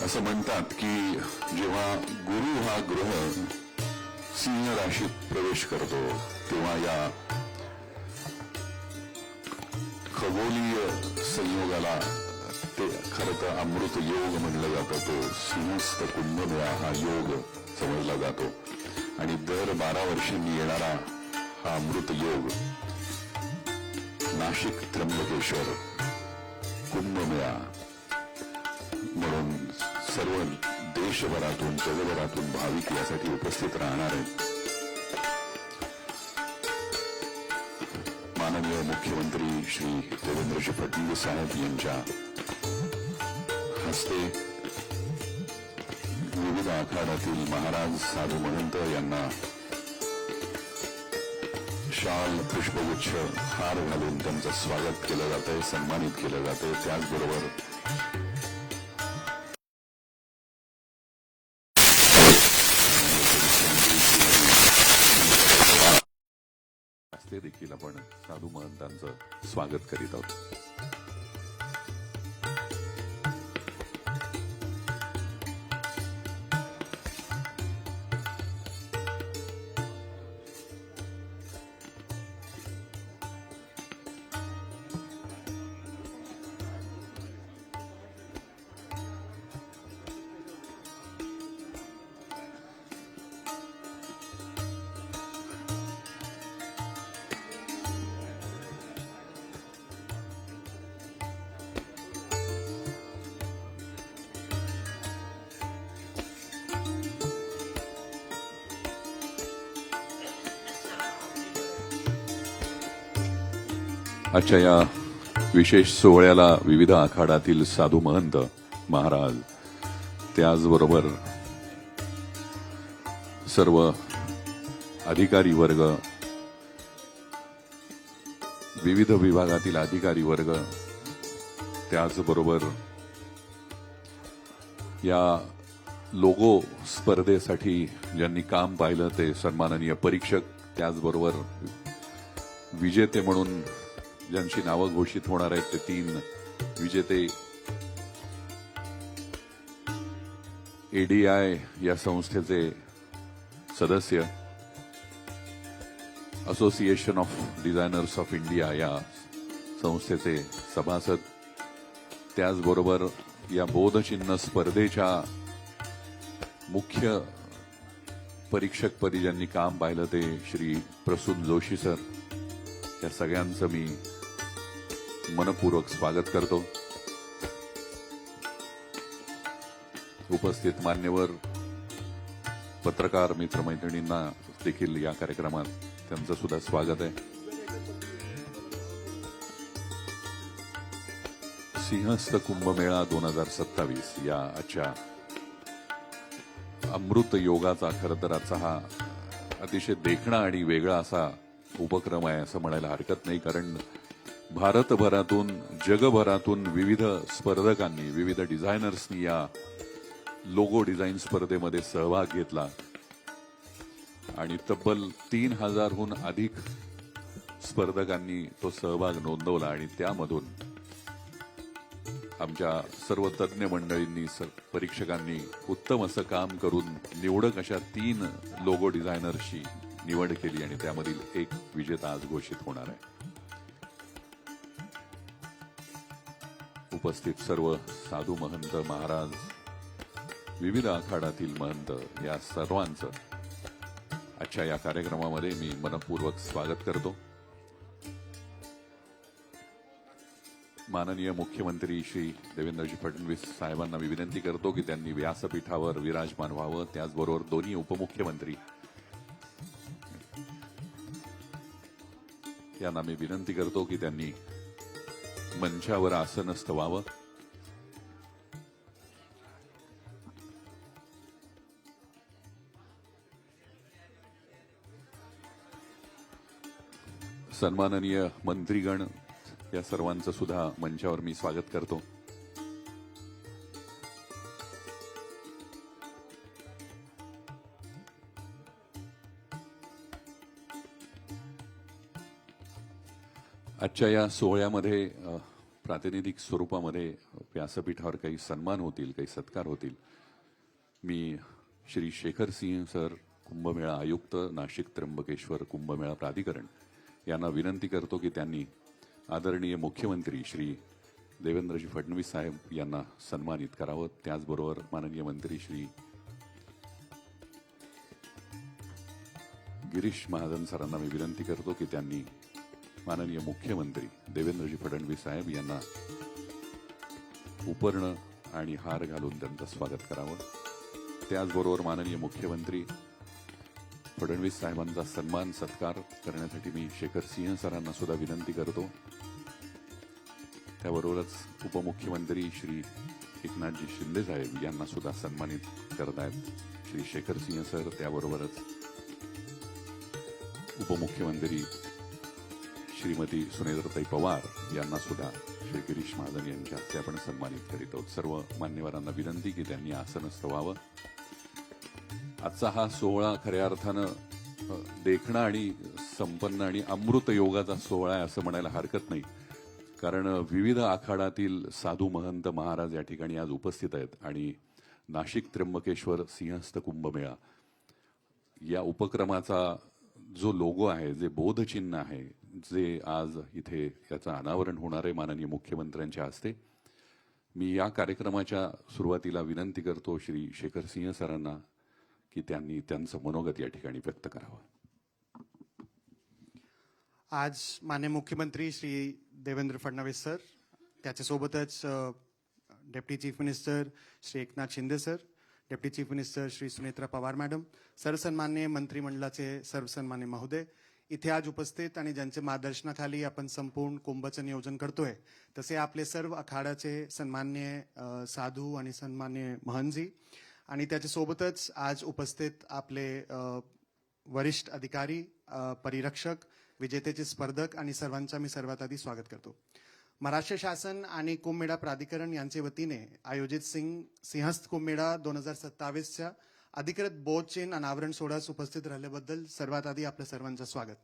असं म्हणतात की जेव्हा गुरु हा ग्रह सिंह राशीत प्रवेश करतो तेव्हा या खगोलीय संयोगाला ते खरं तर अमृत योग म्हणलं जातं. तो सिंहस्थ कुंभमेळा हा योग समजला जातो आणि दर 12 वर्षांनी येणारा हा अमृत योग नाशिक त्र्यंबकेश्वर कुंभमेळा म्हणून सर्व देशभरातून जगभरातून भाविक यासाठी उपस्थित राहणार आहेत. माननीय मुख्यमंत्री श्री देवेंद्रजी फडणवीस साहेब यांच्या हस्ते विविध आखाड्यातील महाराज साधू महंत यांना शाल पुष्पगुच्छ हार घालून त्यांचं स्वागत केलं जातंय, सन्मानित केलं जातंय. त्याचबरोबर ते देखील आपण साधू महंतांचं स्वागत करीत आहोत. आजच्या या विशेष सोहळ्याला विविध आखाड्यातील साधू महंत महाराज, त्याचबरोबर सर्व अधिकारी वर्ग, विविध विभागातील अधिकारी वर्ग, त्याचबरोबर या लोगो स्पर्धेसाठी ज्यांनी काम पाहिलं ते सन्माननीय परीक्षक, त्याचबरोबर विजेते म्हणून ज्यांची नावं घोषित होणार आहेत ते 3 विजेते, एडीआय या संस्थेचे सदस्य, association of Designers of India या संस्थेचे सभासद, त्याचबरोबर या बोधचिन्ह स्पर्धेच्या मुख्य परीक्षकपदी ज्यांनी काम पाहिलं ते श्री प्रसून जोशी सर, या सगळ्यांचं मी मनपूर्वक स्वागत करतो. उपस्थित मान्यवर पत्रकार मित्रमैत्रिणींना देखील या कार्यक्रमात त्यांचं सुद्धा स्वागत आहे. सिंहस्थ कुंभमेळा 2027 या आजच्या अमृत योगाचा खरं तर आजचा हा अतिशय देखणा आणि वेगळा असा उपक्रम आहे असं म्हणायला हरकत नाही. कारण भारतभरातून जगभरातून विविध स्पर्धकांनी, विविध डिझायनर्सनी या लोगो डिझाईन स्पर्धेमध्ये सहभाग घेतला आणि तब्बल 3000हून अधिक स्पर्धकांनी तो सहभाग नोंदवला आणि त्यामधून आमच्या सर्व तज्ज्ञ मंडळींनी, परीक्षकांनी उत्तम असं काम करून निवडक अशा 3 लोगो डिझायनर्सची निवड केली आणि त्यामधील एक विजेता आज घोषित होणार आहे. उपस्थित सर्व साधू महंत महाराज, विविध आखाड्यातील महंत या सर्वांचं आजच्या या कार्यक्रमामध्ये मी मनपूर्वक स्वागत करतो. माननीय मुख्यमंत्री श्री देवेंद्रजी फडणवीस साहेबांना मी विनंती करतो की त्यांनी व्यासपीठावर विराजमान व्हावं. त्याचबरोबर दोन्ही उपमुख्यमंत्री यांना मी विनंती करतो की त्यांनी मंचावर आसनस्थ व्हावं. सन्माननीय मंत्रीगण या सर्वांचं सुद्धा मंचावर मी स्वागत करतो. आजच्या या सोहळ्यामध्ये प्रातिनिधिक स्वरूपामध्ये व्यासपीठावर काही सन्मान होतील, काही सत्कार होतील. मी श्री शेखर सिंह सर, कुंभमेळा आयुक्त, नाशिक त्र्यंबकेश्वर कुंभमेळा प्राधिकरण यांना विनंती करतो की त्यांनी आदरणीय मुख्यमंत्री श्री देवेंद्रजी फडणवीस साहेब यांना सन्मानित करावं. त्याचबरोबर माननीय मंत्री श्री गिरीश महाजन सरांना मी विनंती करतो की त्यांनी माननीय मुख्यमंत्री देवेंद्रजी फडणवीस साहेब यांना उपर्ण आणि हार घालून त्यांचं स्वागत करावं. त्याचबरोबर माननीय मुख्यमंत्री फडणवीस साहेबांचा सन्मान सत्कार करण्यासाठी मी शेखर सिंह सरांना सुद्धा विनंती करतो. त्याबरोबरच उपमुख्यमंत्री श्री एकनाथजी शिंदे साहेब यांना सुद्धा सन्मानित करतायत श्री शेखर सिंह सर. त्याबरोबरच उपमुख्यमंत्री श्रीमती सुनेत्रताई पवार यांना सुद्धा श्री गिरीश महाजन यांच्या हस्ते आपण सन्मानित करीत आहोत. सर्व मान्यवरांना विनंती की त्यांनी आसनस्थ व्हावं. आजचा हा सोहळा खऱ्या अर्थानं देखणा आणि संपन्न आणि अमृत योगाचा सोहळा आहे असं म्हणायला हरकत नाही. कारण विविध आखाडातील साधू महंत महाराज या ठिकाणी आज उपस्थित आहेत आणि नाशिक त्र्यंबकेश्वर सिंहस्थ कुंभमेळा या उपक्रमाचा जो लोगो आहे, जे बोधचिन्ह आहे, जे आज इथे याचं अनावरण होणार आहे माननीय मुख्यमंत्र्यांच्या हस्ते. मी या कार्यक्रमाच्या सुरुवातीला विनंती करतो श्री शेखर सिंह सरांना की त्यांनी त्यांचं मनोगत या ठिकाणी व्यक्त करावं. आज माननीय मुख्यमंत्री श्री देवेंद्र फडणवीस सर, त्याच्यासोबतच deputy chief minister Shri Eknath Shinde sir, deputy chief minister Shri Sunetra Pawar madam, सर्वसन्मान्य मंत्रिमंडळाचे सर्वसन्मान्य महोदय इथे आज उपस्थित आणि ज्यांच्या मार्गदर्शनाखाली आपण संपूर्ण कुंभचं नियोजन करतोय, तसे आपले सर्व अखाडाचे सन्मान्य साधू आणि सन्मान्य महंतजी आणि त्याच्यासोबतच आज उपस्थित आपले वरिष्ठ अधिकारी, परिरक्षक, विजेतेचे स्पर्धक आणि सर्वांचा मी सर्वात आधी स्वागत करतो. महाराष्ट्र शासन आणि कुंभमेळा प्राधिकरण यांचे वतीने आयोजित सिंहस्थ कुंभमेळा 2027च्या अधिकृत बोधचिन्ह अनावरण सोहळ्यास उपस्थित राहिल्याबद्दल सर्वात आधी आपल्या सर्वांचं स्वागत.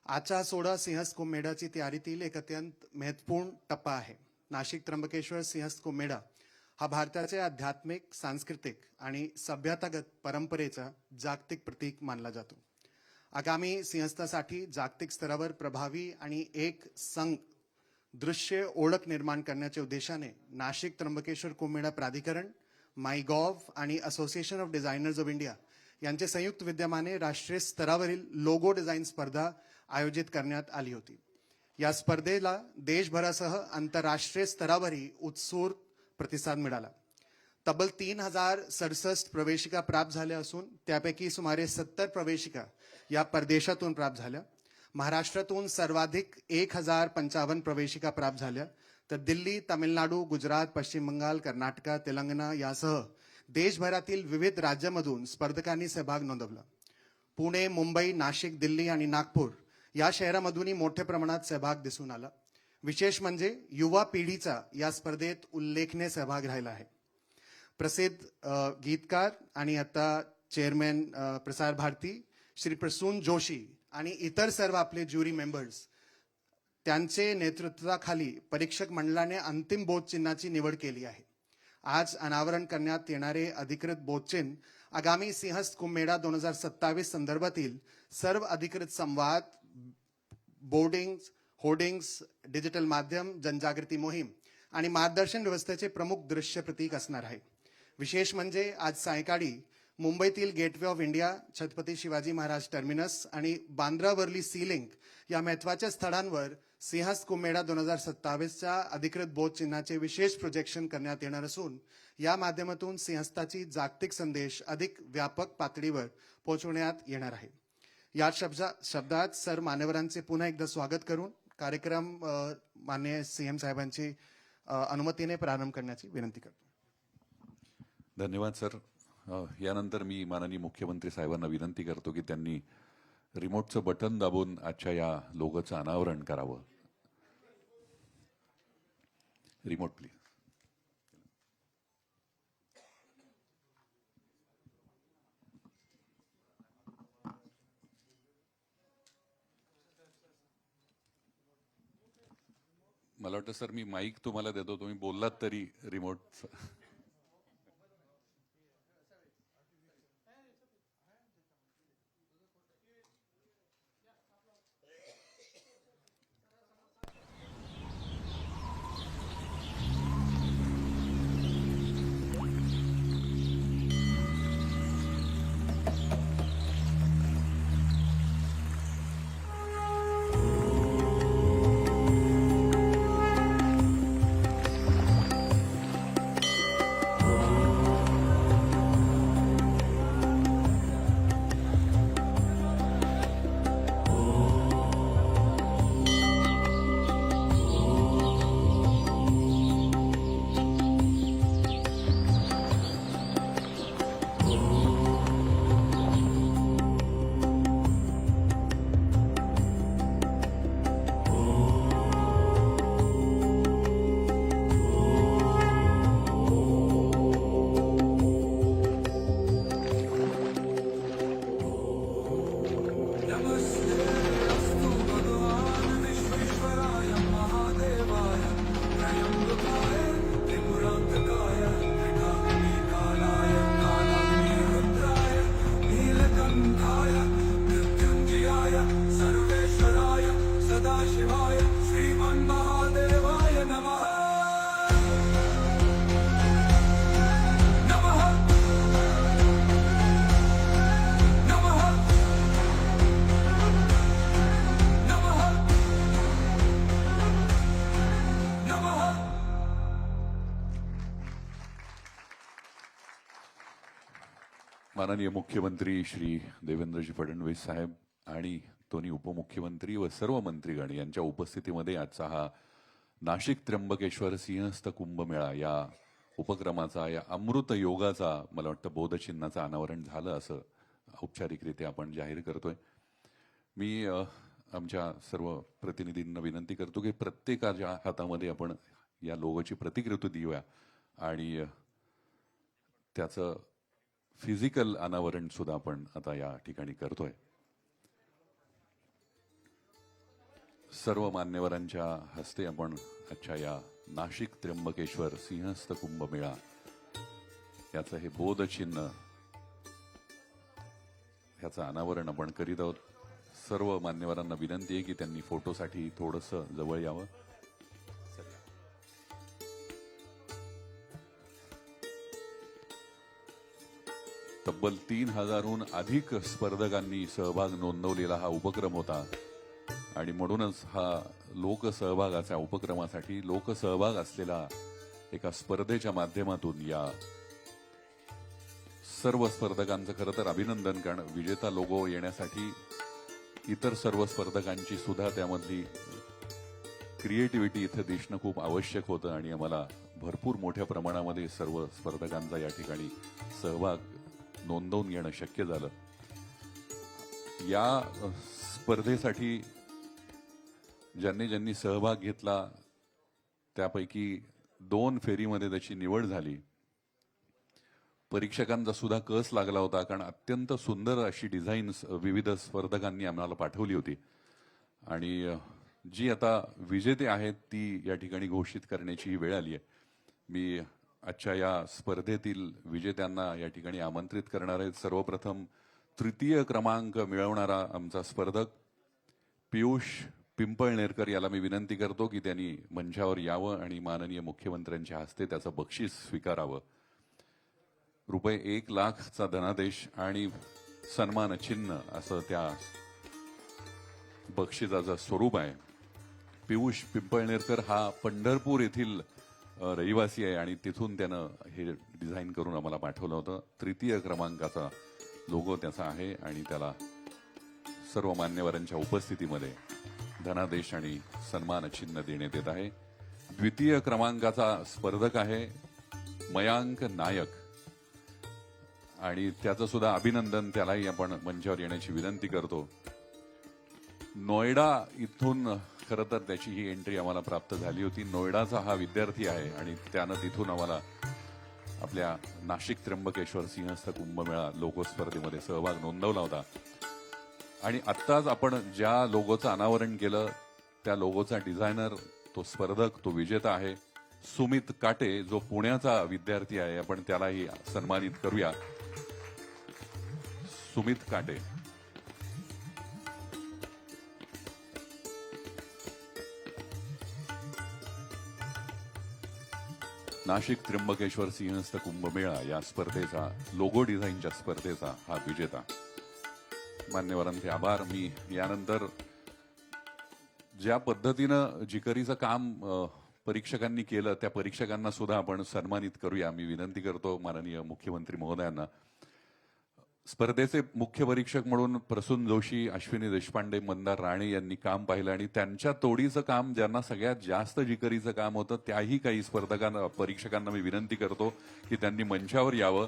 आजचा हा सोहळा सिंहस्थ कुंभमेळ्याची तयारीतील एक अत्यंत महत्वपूर्ण टप्पा आहे. नाशिक त्र्यंबकेश्वर सिंहस्थ कुंभमेळा हा भारताच्या आध्यात्मिक, सांस्कृतिक आणि सभ्यतागत परंपरेचा जागतिक प्रतीक मानला जातो. आगामी सिंहस्थासाठी जागतिक स्तरावर प्रभावी आणि एक संघ दृश्य ओळख निर्माण करण्याच्या उद्देशाने नाशिक त्र्यंबकेश्वर कुंभमेळा प्राधिकरण, मायगॉव्ह आणि association of Designers of India यांचे संयुक्त विद्यमाने राष्ट्रीय स्तरावरील लोगो डिझाईन स्पर्धा आयोजित करण्यात आली होती. या स्पर्धेला देशभरासह आंतरराष्ट्रीय स्तरावरही उत्स्फूर्त प्रतिसाद मिळाला. तब्बल 3067 प्रवेशिका प्राप्त झाल्या असून त्यापैकी सुमारे 70 प्रवेशिका या परदेशातून प्राप्त झाल्या. महाराष्ट्रातून सर्वाधिक 1055 प्रवेशिका प्राप्त झाल्या, तर दिल्ली, तामिळनाडू, गुजरात, पश्चिम बंगाल, कर्नाटक, तेलंगणा यासह देशभरातील विविध राज्यांमधून स्पर्धकांनी सहभाग नोंदवला. पुणे, मुंबई, नाशिक, दिल्ली आणि नागपूर या शहरांमधूनही मोठ्या प्रमाणात सहभाग दिसून आला. विशेष म्हणजे युवा पिढीचा या स्पर्धेत उल्लेखनीय सहभाग राहिला आहे. प्रसिद्ध गीतकार आणि आता चेअरमॅन प्रसार भारती श्री प्रसून जोशी आणि इतर सर्व आपले ज्युरी मेंबर्स त्यांचे नेतृत्वाखाली परीक्षक मंडळाने अंतिम बोधचिन्हाची निवड केली आहे. आज अनावरण करण्यात येणारे अधिकृत बोधचिन्ह आगामी सिंहस्थ कुंभमेळा 2027 संदर्भातील सर्व अधिकृत संवाद, बोर्डिंग्स, होर्डिंग्स, डिजिटल माध्यम, जनजागृती मोहीम आणि मार्गदर्शन व्यवस्थेचे प्रमुख दृश्य प्रतीक असणार आहे. विशेष म्हणजे आज सायंकाळी मुंबईतील gateway of India, Chhatrapati Shivaji Maharaj terminus आणि बांद्रा वर्ली सी लिंक या महत्वाच्या स्थळांवर सिंहस्थ कुंभमेळा 2027च्या अधिकृत बोधचिन्हाचे विशेष प्रोजेक्शन करण्यात येणार असून या माध्यमातून सिंहस्थाची जागतिक संदेश अधिक व्यापक पातळीवर पोहोचवण्यात येणार आहे. या शब्दात सर मान्यवरांचे पुन्हा एकदा स्वागत करून कार्यक्रम माननीय सीएम साहेबांची अनुमतीने प्रारंभ करण्याची विनंती करतो. धन्यवाद सर. यानंतर मी माननीय मुख्यमंत्री साहेबांना विनंती करतो की त्यांनी रिमोटचं बटन दाबून आजच्या या लोगोचं अनावरण करावं. Remote please. मला वाटतं वाटतं सर मी माईक तुम्हाला देतो, तुम्ही बोललात तरी रिमोट. माननीय मुख्यमंत्री श्री देवेंद्रजी फडणवीस साहेब आणि दोन्ही उपमुख्यमंत्री व सर्व मंत्रीगण यांच्या उपस्थितीमध्ये आजचा हा नाशिक त्र्यंबकेश्वर सिंहस्थ कुंभमेळा या उपक्रमाचा, या अमृत योगाचा, मला वाटतं बोधचिन्हाचं अनावरण झालं असं औपचारिकरित्या आपण जाहीर करतोय. मी आमच्या सर्व प्रतिनिधींना विनंती करतो की प्रत्येकाच्या हातामध्ये आपण या लोगोची प्रतिकृती देऊया आणि त्याचं फिजिकल अनावरण सुद्धा आपण आता या ठिकाणी करतोय. सर्व मान्यवरांच्या हस्ते आपण आजच्या या नाशिक त्र्यंबकेश्वर सिंहस्थ कुंभमेळा याचं हे बोधचिन्ह ह्याचं अनावरण आपण करीत आहोत. सर्व मान्यवरांना विनंती आहे की त्यांनी फोटोसाठी थोडंसं जवळ यावं. तब्बल 3000हून अधिक स्पर्धकांनी सहभाग नोंदवलेला हा उपक्रम होता आणि म्हणूनच हा लोकसहभागाच्या उपक्रमासाठी लोकसहभाग असलेला एका स्पर्धेच्या माध्यमातून या सर्व स्पर्धकांचं खरं तर अभिनंदन, कारण विजेता लोगो येण्यासाठी इतर सर्व स्पर्धकांची सुद्धा त्यामधली क्रिएटिव्हिटी इथे दिसणं खूप आवश्यक होतं आणि आम्हाला भरपूर मोठ्या प्रमाणामध्ये सर्व स्पर्धकांचा या ठिकाणी सहभाग नोंदवून घेणं शक्य झालं. या स्पर्धेसाठी ज्यांनी ज्यांनी सहभाग घेतला त्यापैकी 2 फेरीमध्ये त्याची निवड झाली. परीक्षकांचा सुद्धा कस लागला होता, कारण अत्यंत सुंदर अशी डिझाईन्स विविध स्पर्धकांनी आम्हाला पाठवली होती आणि जी आता विजेते आहेत ती या ठिकाणी घोषित करण्याची ही वेळ आली आहे. मी आजच्या या स्पर्धेतील विजेत्यांना या ठिकाणी आमंत्रित करणार आहेत. सर्वप्रथम 3य क्रमांक मिळवणारा आमचा स्पर्धक पियुष पिंपळनेरकर याला मी विनंती करतो की त्यांनी मंचावर यावं आणि माननीय मुख्यमंत्र्यांच्या हस्ते त्याचं बक्षीस स्वीकारावं. रुपये 1 लाखचा धनादेश आणि सन्मान चिन्ह असं त्या बक्षिसाचं स्वरूप आहे. पियुष पिंपळनेरकर हा पंढरपूर येथील रहिवासी आहे आणि तिथून त्यानं हे डिझाईन करून आम्हाला पाठवलं होतं. 3य क्रमांकाचा लोगो त्याचा आहे आणि त्याला सर्व मान्यवरांच्या उपस्थितीमध्ये धनादेश आणि सन्मान चिन्ह देण्यात येत आहे. 2य क्रमांकाचा स्पर्धक आहे मयांक नायक आणि त्याचं सुद्धा अभिनंदन, त्यालाही आपण मंचावर येण्याची विनंती करतो. नोएडा इथून खरं तर त्याची ही एंट्री आम्हाला प्राप्त झाली होती. नोएडाचा हा विद्यार्थी आहे आणि त्यानं तिथून आम्हाला आपल्या नाशिक त्र्यंबकेश्वर सिंहस्थ कुंभमेळा लोगो स्पर्धेमध्ये सहभाग नोंदवला होता. आणि आत्ताच आपण ज्या लोगोचं अनावरण केलं त्या लोगोचा डिझायनर तो स्पर्धक, तो विजेता आहे सुमित काटे, जो पुण्याचा विद्यार्थी आहे. आपण त्यालाही सन्मानित करूया. सुमित काटे. नाशिक त्र्यंबकेश्वर सिंहस्थ कुंभमेळा या स्पर्धेचा, लोगो डिझाईनच्या स्पर्धेचा हा विजेता. मान्यवरांचे आभार. मी यानंतर ज्या पद्धतीनं जिकरीचं काम परीक्षकांनी केलं त्या परीक्षकांना सुद्धा आपण सन्मानित करूया. मी विनंती करतो माननीय मुख्यमंत्री महोदयांना. स्पर्धेचे मुख्य परीक्षक म्हणून प्रसून जोशी, अश्विनी देशपांडे, मंदार राणे यांनी काम पाहिलं आणि त्यांच्या तोडीचं काम, ज्यांना सगळ्यात जास्त जिकरीचं काम होतं, त्याही काही स्पर्धकांना, परीक्षकांना मी विनंती करतो की त्यांनी मंचावर यावं.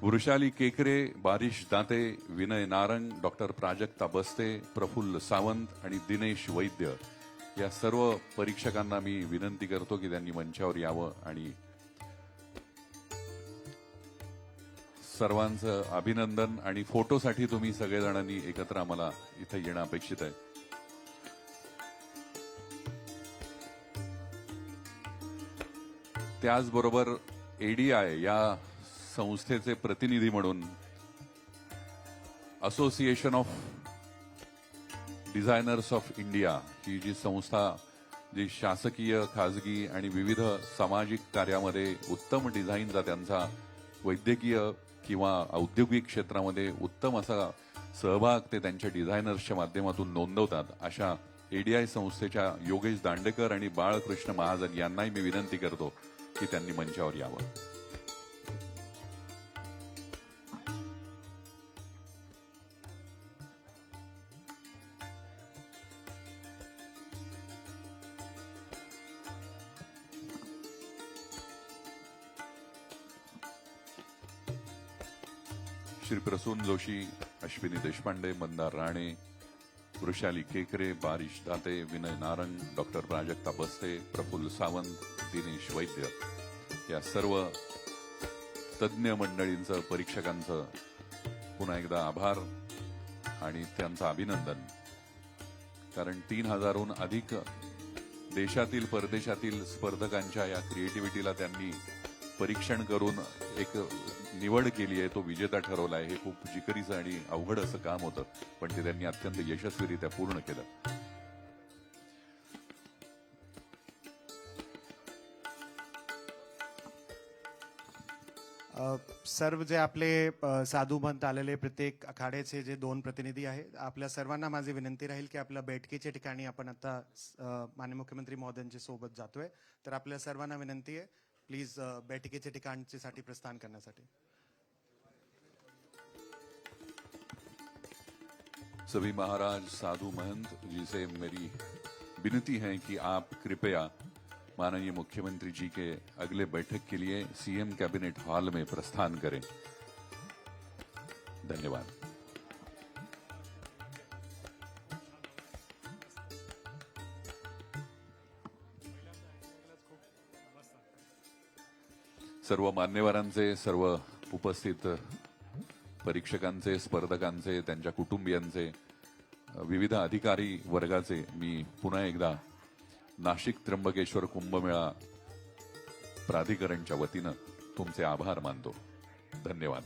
वृषाली केकरे, बारिश दाते, विनय नारंग, डॉक्टर प्राजक्ता बस्ते, प्रफुल्ल सावंत आणि दिनेश वैद्य या सर्व परीक्षकांना मी विनंती करतो की त्यांनी मंचावर यावं आणि सर्वांचं अभिनंदन. आणि फोटोसाठी तुम्ही सगळेजणांनी एकत्र आम्हाला इथे येणं अपेक्षित आहे. त्याचबरोबर एडीआय या संस्थेचे प्रतिनिधी म्हणून Association of Designers of India ही जी संस्था, जी शासकीय, खाजगी आणि विविध सामाजिक कार्यामध्ये उत्तम डिझाईनचा, त्यांचा वैद्यकीय किंवा औद्योगिक क्षेत्रामध्ये उत्तम असा सहभाग ते त्यांच्या डिझायनर्सच्या माध्यमातून नोंदवतात, अशा एडीआय संस्थेच्या योगेश दांडेकर आणि बाळकृष्ण महाजन यांनाही मी विनंती करतो की त्यांनी मंचावर यावं. श्री प्रसून जोशी, अश्विनी देशपांडे, मंदार राणे, वृषाली केकरे, बारिश दाते, विनय नारंग, डॉक्टर प्राजक्ता बस्ते, प्रफुल्ल सावंत, दिनेश वैद्य या सर्व तज्ज्ञ मंडळींचं, परीक्षकांचं पुन्हा एकदा आभार आणि त्यांचं अभिनंदन. कारण 3000हून अधिक देशातील, परदेशातील स्पर्धकांच्या या क्रिएटिव्हिटीला त्यांनी परीक्षण करून एक निवड केली आहे, तो विजेता ठरवला आहे. हे खूप जिकरीचं आणि अवघड असं काम होतं, पण ते त्यांनी अत्यंत यशस्वीरित्या पूर्ण केलं. सर्व जे आपले साधू म्हणत आलेले प्रत्येक आखाड्याचे जे 2 प्रतिनिधी आहेत, आपल्या सर्वांना माझी विनंती राहील की आपल्या बैठकीच्या ठिकाणी आपण आता माननीय मुख्यमंत्री महोदयांच्या सोबत जातोय, तर आपल्या सर्वांना विनंती आहे प्लीज बैठकीच्या ठिकाणसाठी प्रस्थान करण्यासाठी. सभी महाराज, साधु, महंत जी से मेरी विनती है कि आप कृपया माननीय मुख्यमंत्री जी के अगले बैठक के लिए सीएम कैबिनेट हॉल में प्रस्थान करें. धन्यवाद. सर्व मान्यवरांचे, सर्व उपस्थित परीक्षकांचे, स्पर्धकांचे, त्यांच्या कुटुंबियांचे, विविध अधिकारी वर्गाचे मी पुन्हा एकदा नाशिक त्र्यंबकेश्वर कुंभमेळा प्राधिकरणच्या वतीनं तुमचे आभार मानतो. धन्यवाद.